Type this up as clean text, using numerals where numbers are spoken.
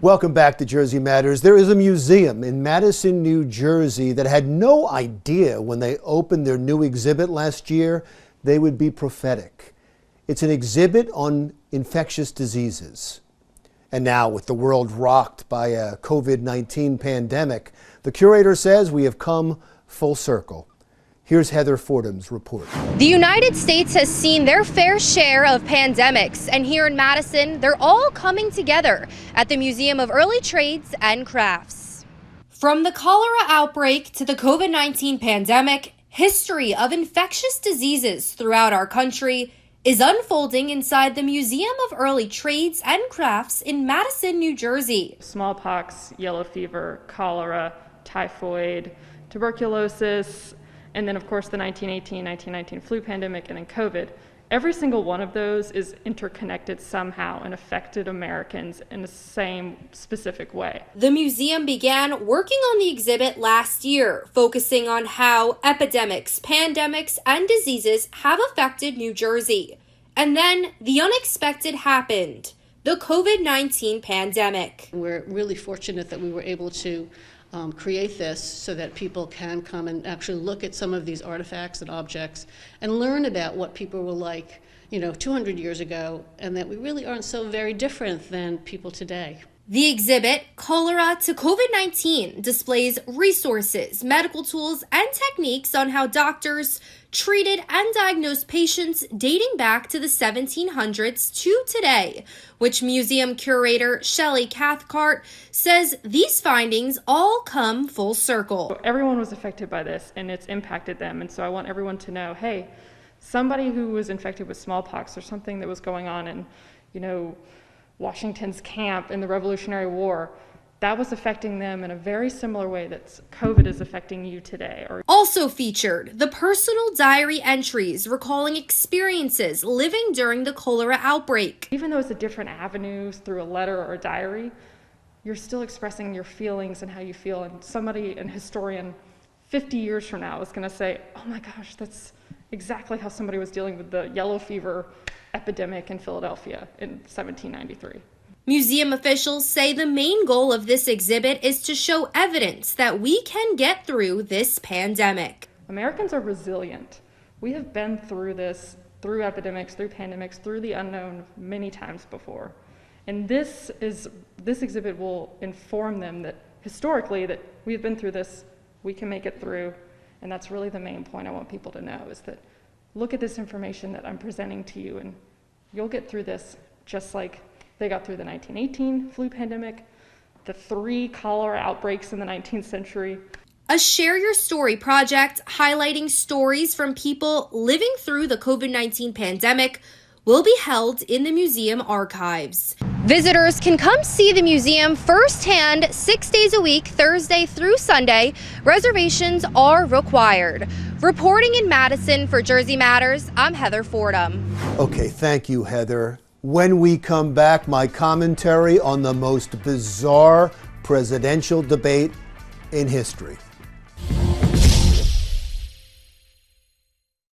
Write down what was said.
Welcome back to Jersey Matters. There is a museum in Madison, New Jersey that had no idea when they opened their new exhibit last year they would be prophetic. It's an exhibit on infectious diseases. And now, with the world rocked by a COVID-19 pandemic, the curator says we have come full circle. Here's Heather Fordham's report. The United States has seen their fair share of pandemics, and here in Madison, they're all coming together at the Museum of Early Trades and Crafts. From the cholera outbreak to the COVID-19 pandemic, history of infectious diseases throughout our country is unfolding inside the Museum of Early Trades and Crafts in Madison, New Jersey. Smallpox, yellow fever, cholera, typhoid, tuberculosis, and then, of course, the 1918-1919 flu pandemic, and then COVID. Every single one of those is interconnected somehow and affected Americans in the same specific way. The museum began working on the exhibit last year, focusing on how epidemics, pandemics, and diseases have affected New Jersey. And then the unexpected happened, the COVID-19 pandemic. We're really fortunate that we were able to create this so that people can come and actually look at some of these artifacts and objects and learn about what people were like, 200 years ago, and that we really aren't so very different than people today. The exhibit, Cholera to COVID-19, displays resources, medical tools, and techniques on how doctors treated and diagnosed patients dating back to the 1700s to today, which museum curator Shelley Cathcart says these findings all come full circle. Everyone was affected by this, and it's impacted them, and so I want everyone to know, hey, somebody who was infected with smallpox or something that was going on in, Washington's camp in the Revolutionary War, that was affecting them in a very similar way that COVID is affecting you today. Also featured, the personal diary entries recalling experiences living during the cholera outbreak. Even though it's a different avenue through a letter or a diary, you're still expressing your feelings and how you feel. And somebody, an historian, 50 years from now is going to say, oh my gosh, that's exactly how somebody was dealing with the yellow fever epidemic in Philadelphia in 1793. Museum officials say the main goal of this exhibit is to show evidence that we can get through this pandemic. Americans are resilient. We have been through this, through epidemics, through pandemics, through the unknown many times before. And this exhibit will inform them that historically that we've been through this, we can make it through. And that's really the main point I want people to know, is that look at this information that I'm presenting to you, and you'll get through this just like they got through the 1918 flu pandemic, the 3 cholera outbreaks in the 19th century. A Share Your Story project highlighting stories from people living through the COVID-19 pandemic will be held in the museum archives. Visitors can come see the museum firsthand 6 days a week, Thursday through Sunday. Reservations are required. Reporting in Madison for Jersey Matters, I'm Heather Fordham. Okay, thank you, Heather. When we come back, my commentary on the most bizarre presidential debate in history.